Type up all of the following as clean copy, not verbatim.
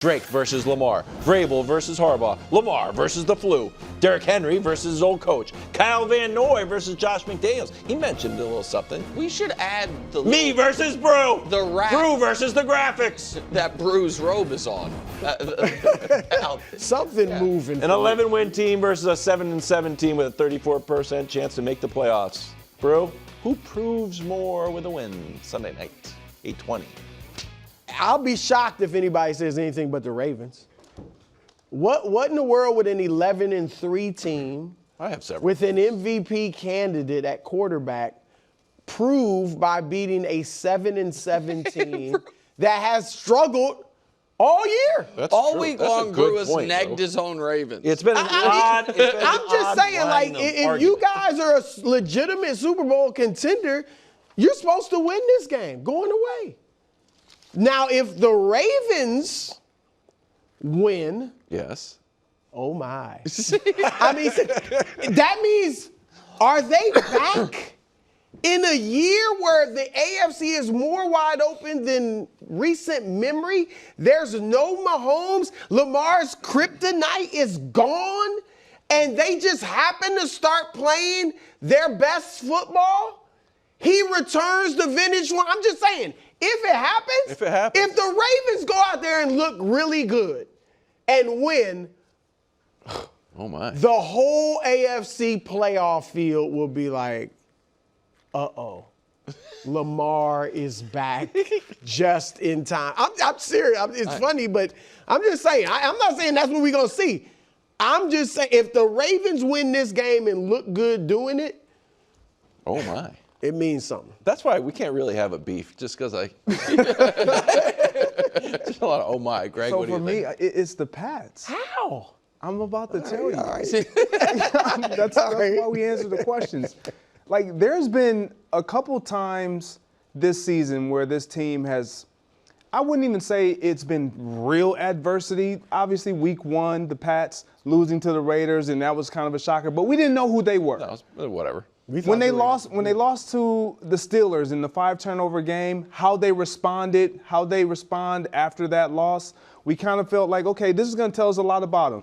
Drake versus Lamar. Vrabel versus Harbaugh. Lamar versus the flu. Derrick Henry versus his old coach. Kyle Van Noy versus Josh McDaniels. He mentioned a little something. We should add the... Me versus Brew. The rap. Brew versus the graphics. That Brew's robe is on. Something moving. An 11-win team versus a 7-7 team with a 34% chance to make the playoffs. Brew, who proves more with a win Sunday night, 8:20? I'll be shocked if anybody says anything but the Ravens. What in the world would an 11-3 team I have several. with an MVP candidate at quarterback prove by beating a 7-7 team that has struggled all year? That's All true. week That's a long, good Brew has point, negged though. his own Ravens. It's been an odd. It's been an I'm just odd saying, line like, of if argument. you guys are a legitimate Super Bowl contender, you're supposed to win this game going away. Now, if the Ravens win, Yes. oh my. I mean, that means, are they back in a year where the AFC is more wide open than recent memory? There's no Mahomes. Lamar's kryptonite is gone, and they just happen to start playing their best football? He returns the vintage one. I'm just saying, if it happens, if the Ravens go out there and look really good and win, Oh my. the whole AFC playoff field will be like, uh-oh, Lamar is back just in time. I'm serious. It's funny, but I'm just saying. I'm not saying that's what we're going to see. I'm just saying, if the Ravens win this game and look good doing it, Oh my. it means something. That's why we can't really have a beef, just because I. Just a lot of oh my, Greg. So what do for you me, think? it's the Pats. How? I'm about to tell you. All right. That's why we answer the questions. Like, there's been a couple times this season where this team has, I wouldn't even say it's been real adversity. Obviously, week one, the Pats losing to the Raiders, and that was kind of a shocker. But we didn't know who they were. No, whatever. When they lost to the Steelers in the 5-turnover game, how they respond after that loss, we kind of felt like, okay, this is going to tell us a lot about them.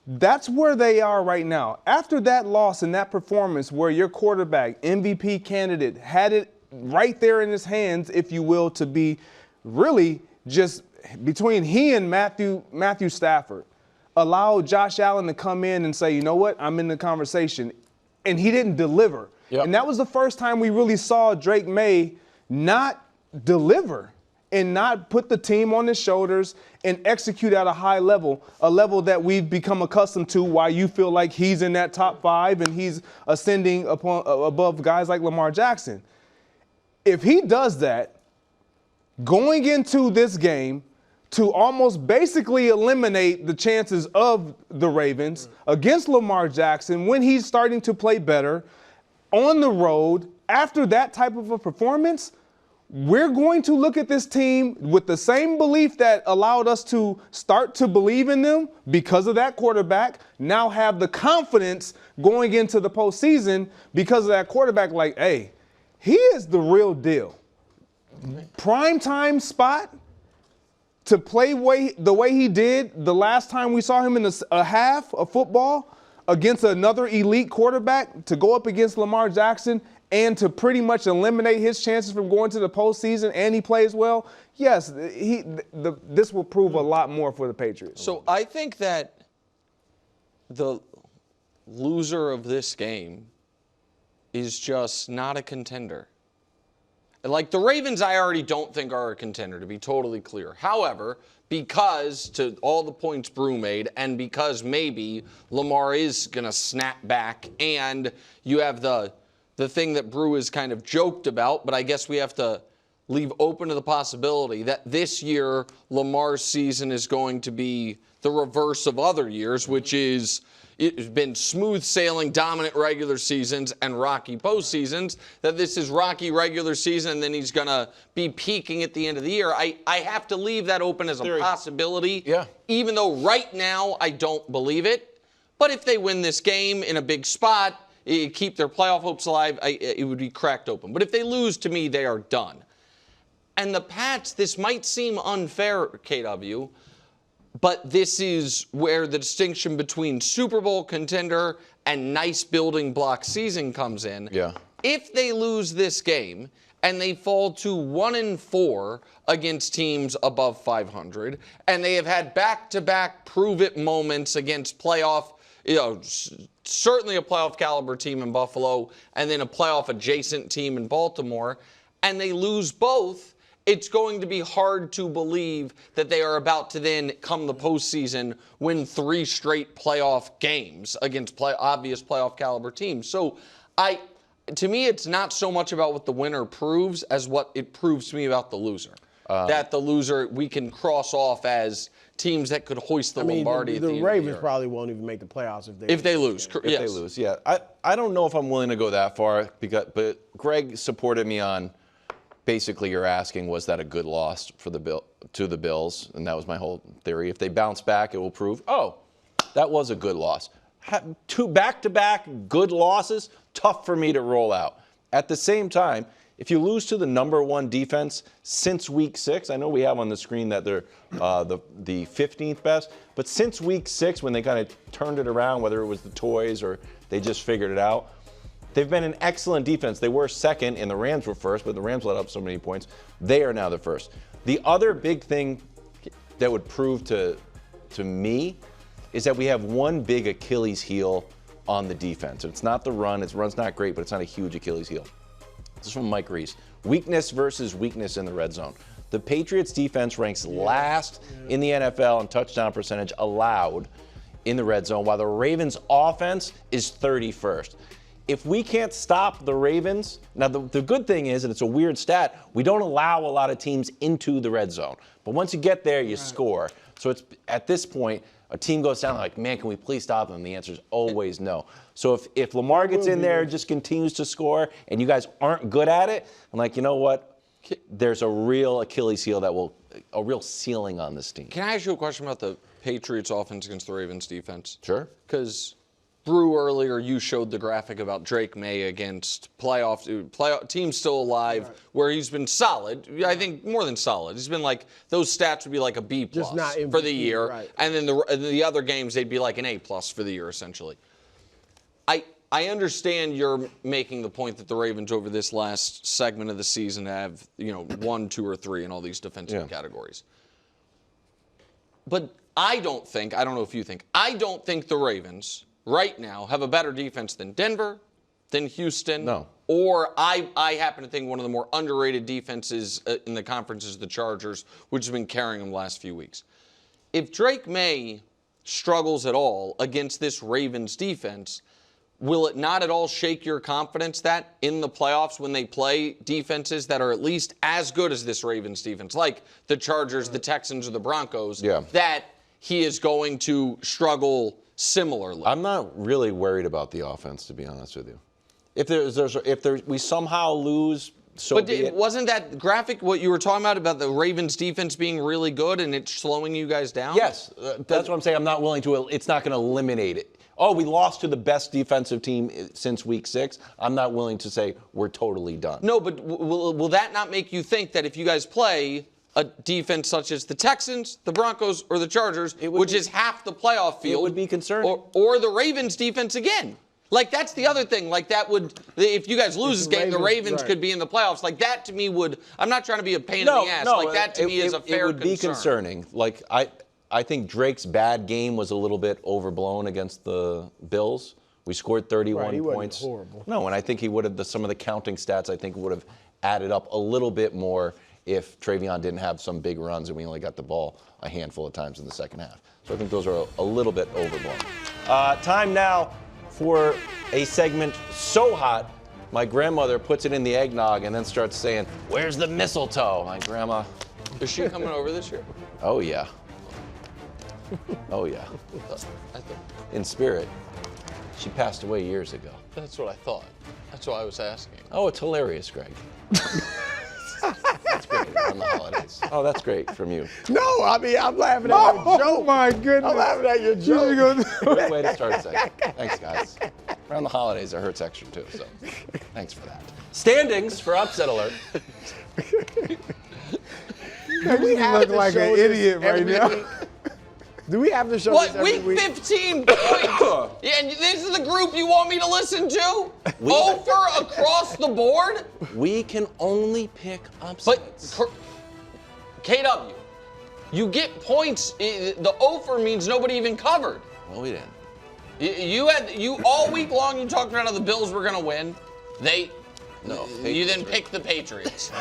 That's where they are right now. After that loss and that performance where your quarterback, MVP candidate, had it right there in his hands, if you will, to be really just between he and Matthew Stafford, allowed Josh Allen to come in and say, you know what, I'm in the conversation. And he didn't deliver. Yep. And that was the first time we really saw Drake May not deliver and not put the team on his shoulders and execute at a high level, a level that we've become accustomed to, while you feel like he's in that top 5 and he's ascending above guys like Lamar Jackson. If he does that, going into this game, to almost basically eliminate the chances of the Ravens against Lamar Jackson when he's starting to play better on the road, after that type of a performance, we're going to look at this team with the same belief that allowed us to start to believe in them because of that quarterback, now have the confidence going into the postseason because of that quarterback, like, hey, he is the real deal. Primetime spot, to play the way he did the last time we saw him in a half of football against another elite quarterback, to go up against Lamar Jackson and to pretty much eliminate his chances from going to the postseason, and he plays well, yes, this will prove a lot more for the Patriots. So I think that the loser of this game is just not a contender. Like, the Ravens, I already don't think are a contender, to be totally clear. However, because, to all the points Brew made, and because maybe Lamar is going to snap back, and you have the thing that Brew has kind of joked about, but I guess we have to leave open to the possibility that this year Lamar's season is going to be the reverse of other years, which is it's been smooth sailing, dominant regular seasons and rocky postseasons, that this is rocky regular season and then he's going to be peaking at the end of the year. I have to leave that open as a possibility, even though right now I don't believe it. But if they win this game in a big spot, keep their playoff hopes alive, it would be cracked open. But if they lose, to me, they are done. And the Pats, this might seem unfair, KW, But this is where the distinction between Super Bowl contender and nice building block season comes in. Yeah. If they lose this game and they fall to 1-4 against teams above 500, and they have had back-to-back prove-it moments against playoff, certainly a playoff caliber team in Buffalo, and then a playoff adjacent team in Baltimore, and they lose both, it's going to be hard to believe that they are about to then, come the postseason, win 3 straight playoff games against obvious playoff caliber teams. So to me, it's not so much about what the winner proves as what it proves to me about the loser. That the loser we can cross off as teams that could hoist the Lombardi at the end of the Ravens year. probably won't even make the playoffs if they lose. If they lose, yeah. I don't know if I'm willing to go that far, but Greg supported me on basically you're asking, was that a good loss for to the Bills? And that was my whole theory. If they bounce back, it will prove, that was a good loss. 2 back-to-back good losses, tough for me to roll out. At the same time, if you lose to the #1 defense since week 6, I know we have on the screen that they're the 15th best, but since week 6 when they kind of turned it around, whether it was the toys or they just figured it out, they've been an excellent defense. They were second and the Rams were first, but the Rams let up so many points. They are now the first. The other big thing that would prove to me is that we have one big Achilles heel on the defense. It's not the run. Its run's not great, but it's not a huge Achilles heel. This is from Mike Reese. Weakness versus weakness in the red zone. The Patriots defense ranks last in the NFL in touchdown percentage allowed in the red zone, while the Ravens offense is 31st. If we can't stop the Ravens, now the good thing is, and it's a weird stat, we don't allow a lot of teams into the red zone. But once you get there, you score. So it's at this point, a team goes down like, man, can we please stop them? The answer is always no. So if Lamar gets in there, just continues to score, and you guys aren't good at it, I'm like, you know what? There's a real Achilles heel a real ceiling on this team. Can I ask you a question about the Patriots offense against the Ravens defense? Sure. Because Brew, earlier you showed the graphic about Drake May against playoff teams still alive, where he's been solid. I think more than solid. He's been like, those stats would be like a B+ Just not MVP, for the year, right. and then the other games they'd be like an A+ for the year essentially. I understand you're making the point that the Ravens over this last segment of the season have 1, 2, or 3 in all these defensive categories. But I don't know if you think, I don't think the Ravens right now have a better defense than Denver, than Houston. No. Or I happen to think one of the more underrated defenses in the conference is the Chargers, which has been carrying them the last few weeks. If Drake May struggles at all against this Ravens defense, will it not at all shake your confidence that in the playoffs when they play defenses that are at least as good as this Ravens defense, like the Chargers, the Texans, or the Broncos, that he is going to struggle similarly? I'm not really worried about the offense, to be honest with you. If we somehow lose, but wasn't that graphic what you were talking about the Ravens defense being really good and it's slowing you guys down? Yes, that's what I'm saying. I'm not willing to. It's not going to eliminate it. We lost to the best defensive team since week 6. I'm not willing to say we're totally done. No, but will that not make you think that if you guys play a defense such as the Texans, the Broncos, or the Chargers, which is half the playoff field, it would be concerning. Or the Ravens defense again? Like, that's the other thing. Like, that would, if you guys lose this game, the Ravens could be in the playoffs. Like, that to me would, I'm not trying to be a pain in the ass. Like, that to me is a fair concern. It would be concerning. Like, I think Drake's bad game was a little bit overblown against the Bills. We scored 31 points. Horrible. No, and I think he would have, some of the counting stats, I think would have added up a little bit more if Travion didn't have some big runs and we only got the ball a handful of times in the second half. So I think those are a little bit overblown. Time now for a segment so hot, my grandmother puts it in the eggnog and then starts saying, "Where's the mistletoe?" My grandma. Is she coming over this year? Oh, yeah. Oh, yeah. In spirit. She passed away years ago. That's what I thought. That's why I was asking. Oh, it's hilarious, Greg. That's great on the holidays. Oh, that's great from you. No, I mean, I'm laughing at your joke. Oh, my goodness. I'm laughing at your joke. Great way to start a segment. Thanks, guys. Around the holidays, it hurts extra, too, so thanks for that. Standings for Upset Alert. You look like an idiot right now. Do we have to show What, this every week week? 15 points? Yeah, and this is the group you want me to listen to? Over across the board? We can only pick upsets. But, KW, you get points. The over means nobody even covered. Well, we didn't. You all week long you talked about how the Bills were going to win. You then picked the Patriots.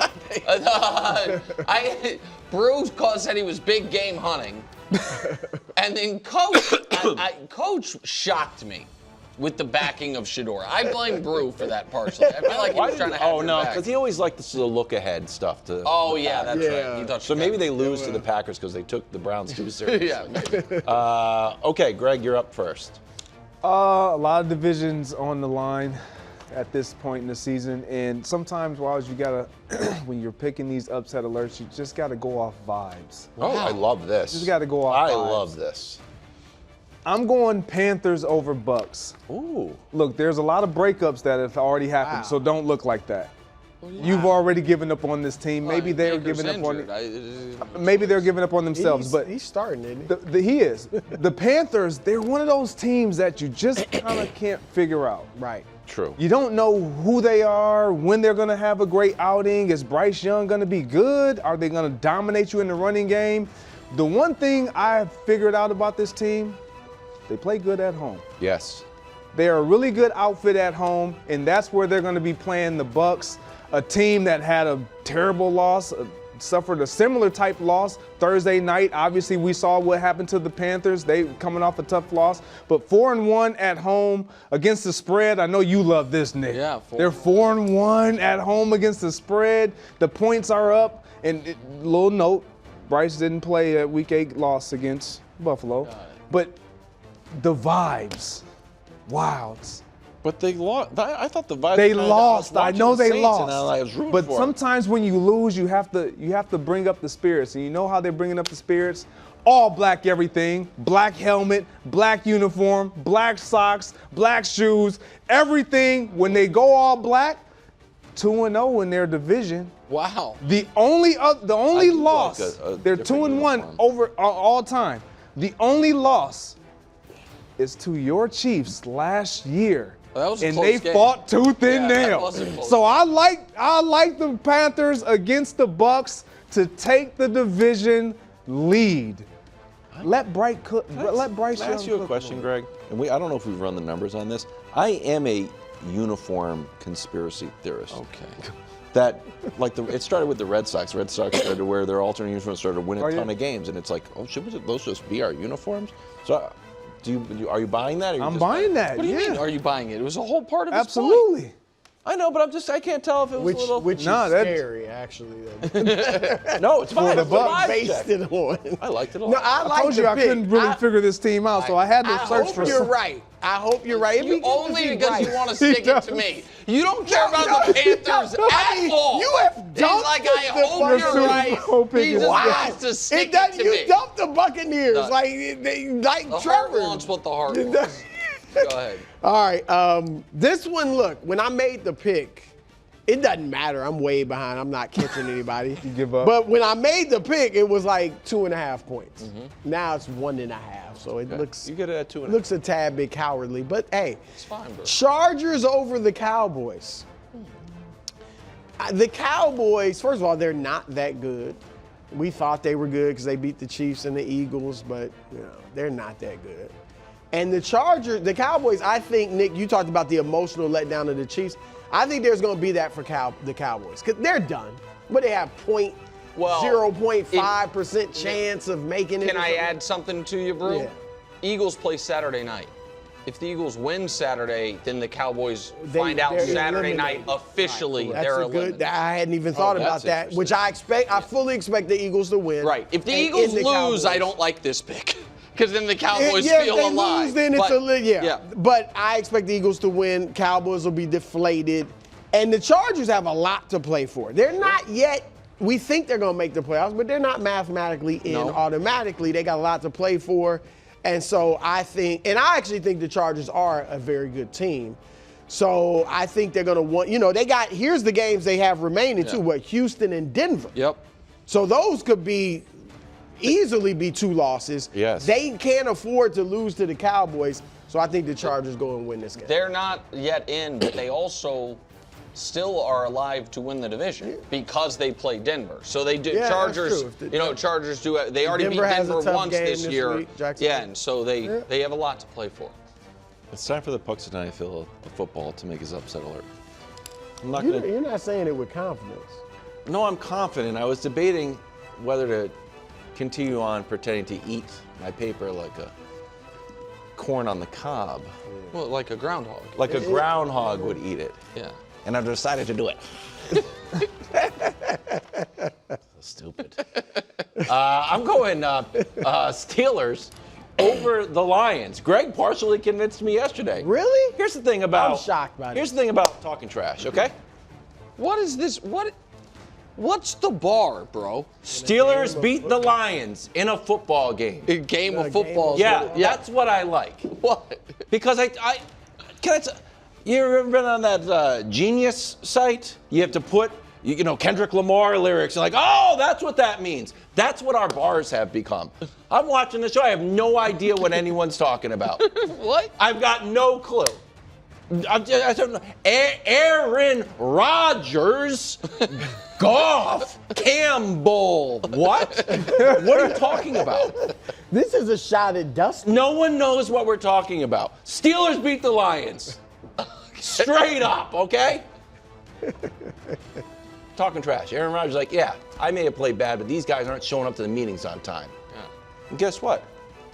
Bruce said he was big game hunting. And then Coach shocked me with the backing of Shedeur. I blame Brew for that partially. I feel like he was trying to have your back. because he always liked this look ahead stuff. Oh, yeah, that's right. He thought So maybe they lose to the Packers because they took the Browns too seriously. Yeah, maybe. Okay, Greg, you're up first. A lot of divisions on the line at this point in the season, and sometimes, you gotta, when you're picking these upset alerts, you just gotta go off vibes. Oh, I love this. Just gotta go off I vibes. love this. I'm going Panthers over Bucks. Ooh. Look, there's a lot of breakups that have already happened, so don't look like that. You've already given up on this team. Maybe they're giving up on it. Maybe they're giving up on themselves, but he's starting, isn't he? he is. The Panthers, they're one of those teams that you just kind of can't figure out. Right. True. You don't know who they are, when they're going to have a great outing. Is Bryce Young going to be good? Are they going to dominate you in the running game? The one thing I figured out about this team, they play good at home. Yes. They're a really good outfit at home, and that's where they're going to be playing the Bucks, a team that had a terrible loss, suffered a similar type loss Thursday night. Obviously, we saw what happened to the Panthers. They coming off a tough loss, but 4-1 at home against the spread. I know you love this, Nick. Yeah, they're 4-1 at home against the spread. The points are up, and little note, Bryce didn't play a Week 8 loss against Buffalo, but the vibes, Wildes. But they lost. I thought the vibes. They lost. I know they lost. And I was rooting but for sometimes when you lose, you have to bring up the spirits. And you know how they're bringing up the spirits? All black everything, black helmet, black uniform, black socks, black shoes, everything. When they go all black, 2-0 in their division. Wow. The only loss, like a they're different 2-1 uniform. over all time. The only loss is to your Chiefs last year. Well, that was a and close they game. fought tooth and Yeah, that nail. was a close So I like the Panthers against the Bucks to take the division lead. Let Bryce Can I ask you a question, Greg? And I don't know if we've run the numbers on this. I am a uniform conspiracy theorist. Okay. That, it started with the Red Sox. Red Sox started to wear their alternate uniforms, started to win a yeah. ton of games, and it's like, oh, shouldn't those just be our uniforms? So, are you buying that? Or you I'm just buying that. What do you yeah. mean, are you buying it? It was a whole part of his Absolutely. point. I know, but I can't tell if it was a little. Which Nah, is that's- scary, actually. No, it's fine. the It's Bucks. fine. Based it on. I liked it a No, lot. I I like told you the I pick. couldn't really figure this team out, so I had to I search hope for you're some. right. I hope you're right. If You we get only to see because Bryce- you want to stick it to me. You don't care about the Panthers I mean, at all. you have He's dumped like, the I hope you're Super right. Bowl pick He is just wild. wants to stick It does, it to you me. dumped the Buccaneers No. like The Trevor. heart wants what the heart wants. Go ahead. All right, this one, look, when I made the pick, it doesn't matter. I'm way behind. I'm not catching anybody. You give up? But when I made the pick, it was like 2.5 points. Now it's 1.5, so it looks You get it at 2.5. looks a tad bit cowardly. But hey, It's fine, bro. Chargers over the Cowboys. The Cowboys, first of all, they're not that good. We thought they were good because they beat the Chiefs and the Eagles, but they're not that good. And the Cowboys, I think, Nick, you talked about the emotional letdown of the Chiefs. I think there's going to be that for the Cowboys because they're done. But they have 0.5% chance of making it. Can or I something. add something to you, bro? Yeah. Eagles play Saturday night. If the Eagles win Saturday, then the Cowboys They're find out Saturday night eliminated. officially That's they're a good. eliminated. I hadn't even thought about that's that, which I fully expect the Eagles to win. Right. If the And Eagles in the lose, I Cowboys. don't like this pick. Because then the Cowboys Yeah, feel if they alive. lose, then it's But- yeah. But I expect the Eagles to win. Cowboys will be deflated. And the Chargers have a lot to play for. They're not yet, we think they're going to make the playoffs, but they're not mathematically in automatically. They got a lot to play for. And so I actually think the Chargers are a very good team. So I think they're going to want, here's the games they have remaining too, Houston and Denver. Yep. So those could be easily be 2 losses. Yes. They can't afford to lose to the Cowboys, so I think the Chargers go and win this game. They're not yet in, but they also still are alive to win the division because they play Denver. So they do. Yeah, Chargers, that's true. Chargers do. They already Denver beat has a Denver tough once game this this year. week, Jacksonville. Yeah, and so they have a lot to play for. It's time for the Pucks tonight, Phil, of football to make his upset alert. I'm not You're, gonna. you're not saying it with confidence. No, I'm confident. I was debating whether to continue on pretending to eat my paper like a corn on the cob, Well, like a groundhog. like a groundhog would eat it. Yeah. And I've decided to do it. Stupid. I'm going Steelers over the Lions. Greg partially convinced me yesterday. Really? Here's the thing about. I'm shocked by Here's this. the thing about talking trash. Okay. What is this? What's the bar, bro? Steelers beat the Lions in a football game. A game of football. Yeah, that's what I like. What? Because you ever been on that Genius site? You have to put, Kendrick Lamar lyrics. And like, oh, that's what that means. That's what our bars have become. I'm watching the show. I have no idea what anyone's talking about. What? I've got no clue. Aaron Rodgers, Goff, Campbell. What? What are you talking about? This is a shot at Dustin. No one knows what we're talking about. Steelers beat the Lions. Straight up, okay? Talking trash. Aaron Rodgers is like, yeah, I may have played bad, but these guys aren't showing up to the meetings on time. Yeah. And guess what?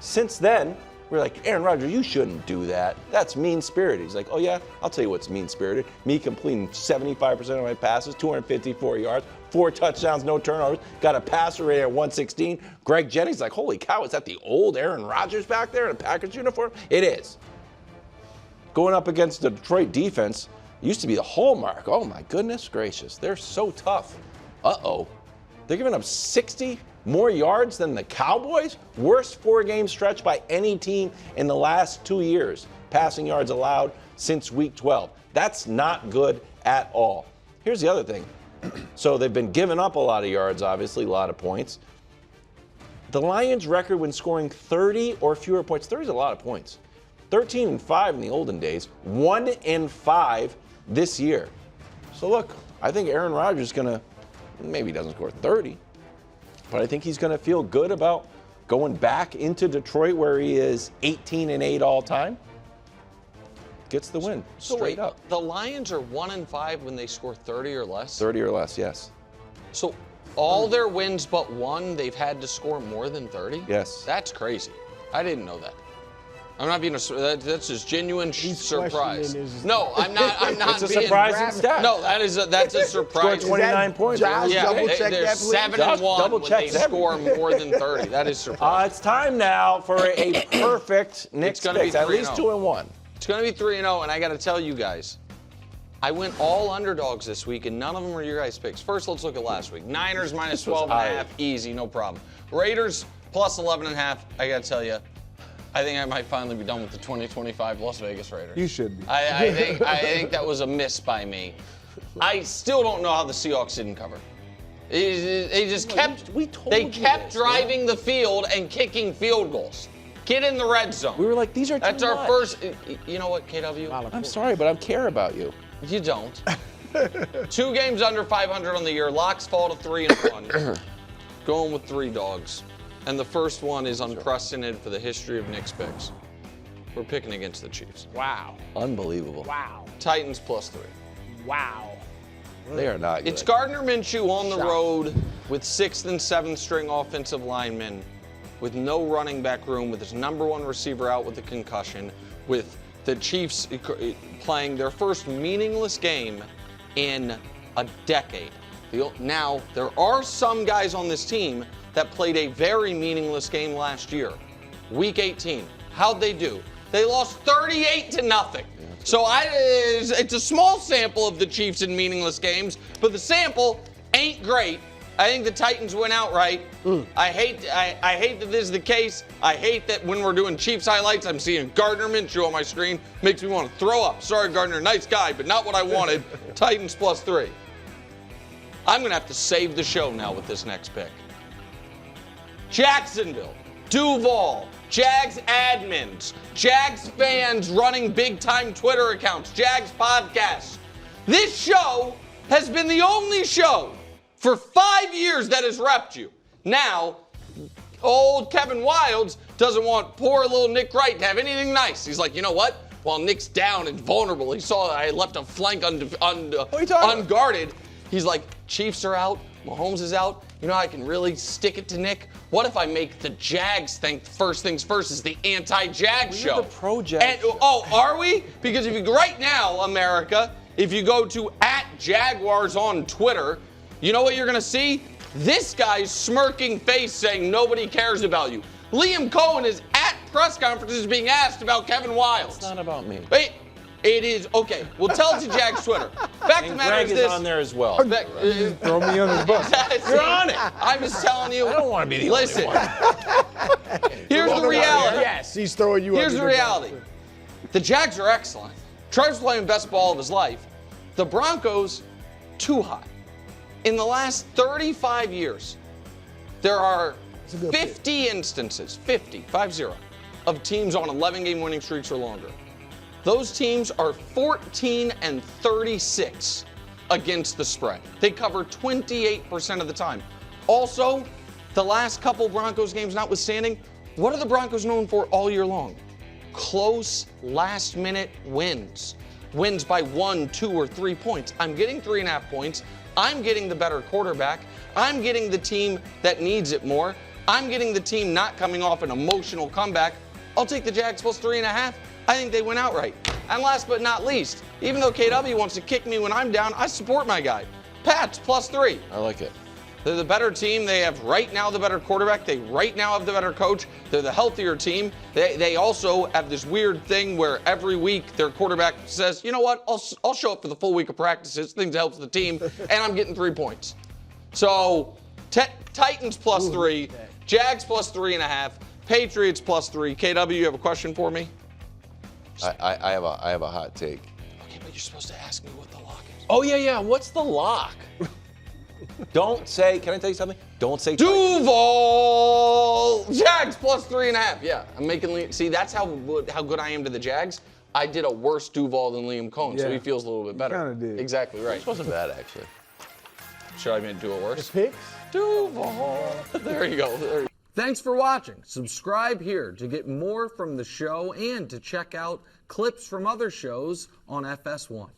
Since then, we're like, Aaron Rodgers, you shouldn't do that. That's mean-spirited. He's like, oh, yeah, I'll tell you what's mean-spirited. Me completing 75% of my passes, 254 yards, 4 touchdowns, no turnovers, got a passer rating at 116. Greg Jennings like, holy cow, is that the old Aaron Rodgers back there in a Packers uniform? It is. Going up against the Detroit defense used to be the hallmark. Oh, my goodness gracious. They're so tough. Uh-oh. They're giving up 60 more yards than the Cowboys? Worst 4-game stretch by any team in the last 2 years. Passing yards allowed since week 12. That's not good at all. Here's the other thing. So they've been giving up a lot of yards, obviously, a lot of points. The Lions' record when scoring 30 or fewer points, 30 is a lot of points. 13-5 in the olden days, 1-5 this year. So look, I think Aaron Rodgers is gonna, maybe he doesn't score 30, but I think he's gonna feel good about going back into Detroit where he is 18-8 all time. Gets the win, straight up. The Lions are 1-5 when they score 30 or less. 30 or less, yes. So all their wins but one, they've had to score more than 30? Yes. That's crazy. I didn't know that. I'm not being that's just genuine surprise. questioning his- No, I'm not. It's a being, surprising stat. No, that's a surprise. Scored 29 points. Josh, Yeah, double check they're that, please. 7-1 double when check they that. score more than 30. That is surprising. It's time now for a perfect Knicks gonna be picks, at least 3-0. 2-1. It's going to be 3-0, and I got to tell you guys, I went all underdogs this week, and none of them were your guys' picks. First, let's look at last week. Niners minus 12.5, easy, no problem. Raiders plus 11.5. I got to tell you, I think I might finally be done with the 2025 Las Vegas Raiders. You should be. I think that was a miss by me. I still don't know how the Seahawks didn't cover. They just kept. we told They you kept this, driving the field and kicking field goals. Get in the red zone. We were like, these are too That's our much. first. You know what, KW? I'm sorry, but I care about you. You don't. 2 games under 500 on the year. Locks fall to 3-1. Going with 3 dogs. And the first one is unprecedented for the history of Knicks picks. We're picking against the Chiefs. Wow. Unbelievable. Wow. Titans plus 3. Wow. They are not good. It's Gardner Minshew on the road with 6th and 7th string offensive linemen, with no running back room, with his number 1 receiver out with a concussion, with the Chiefs playing their first meaningless game in a decade. Now, there are some guys on this team that played a very meaningless game last year. Week 18. How'd they do? They lost 38-0. So it's a small sample of the Chiefs in meaningless games, but the sample ain't great. I think the Titans win outright. I hate that this is the case. I hate that when we're doing Chiefs highlights, I'm seeing Gardner Minshew on my screen. Makes me want to throw up. Sorry, Gardner, nice guy, but not what I wanted. Titans plus 3. I'm going to have to save the show now with this next pick. Jacksonville, Duval, Jags admins, Jags fans running big-time Twitter accounts, Jags podcasts. This show has been the only show for 5 years that has repped you. Now, old Kevin Wildes doesn't want poor little Nick Wright to have anything nice. He's like, you know what? While Nick's down and vulnerable, he saw I left a flank unguarded. He's like, Chiefs are out, Mahomes is out. You know, I can really stick it to Nick. What if I make the Jags think first things first is the anti-Jag show? We're the pro-Jag show. Oh, are we? Because if you right now, America, if you go to @Jaguars on Twitter, you know what you're gonna see? This guy's smirking face saying nobody cares about you. Liam Cohen is at press conferences being asked about Kevin Wildes. It's not about me. Wait, it is okay. Well, tell it to Jags Twitter. Fact of the matter Greg is is this. on there as well. Throw me on his bus. You're on it. I'm just telling you. I don't want to be the Listen. only one. Here's the reality. Yes, he's throwing you. Here's under the reality. The Jags are excellent. Trevor's playing best ball of his life. The Broncos, too high. In the last 35 years, there are 50 instances, 50, of teams on 11-game winning streaks or longer. Those teams are 14-36 against the spread. They cover 28% of the time. Also, the last couple Broncos games notwithstanding, what are the Broncos known for all year long? Close last-minute wins. Wins by 1, 2, or 3 points. I'm getting 3.5 points. I'm getting the better quarterback. I'm getting the team that needs it more. I'm getting the team not coming off an emotional comeback. I'll take the Jags plus 3.5. I think they win outright. And last but not least, even though KW wants to kick me when I'm down, I support my guy. Pats plus 3. I like it. They're the better team. They have right now the better quarterback. They right now have the better coach. They're the healthier team. They also have this weird thing where every week their quarterback says, you know what, I'll show up for the full week of practices. Things helps the team, and I'm getting 3 points. So Titans plus 3, Jags plus 3.5, Patriots plus 3. KW, you have a question for me? I have a hot take. Okay, but you're supposed to ask me what the lock is. Oh yeah. What's the lock? Don't say. Can I tell you something? Don't say. Duval Jags plus 3.5. Yeah, I'm making. See, that's how good I am to the Jags. I did a worse Duval than Liam Cohen, so Yeah. he feels a little bit better. Kinda did. Exactly right. This wasn't bad actually. Should I do it worse? Picks. Duval. There you go. Thanks for watching. Subscribe here to get more from the show and to check out clips from other shows on FS1.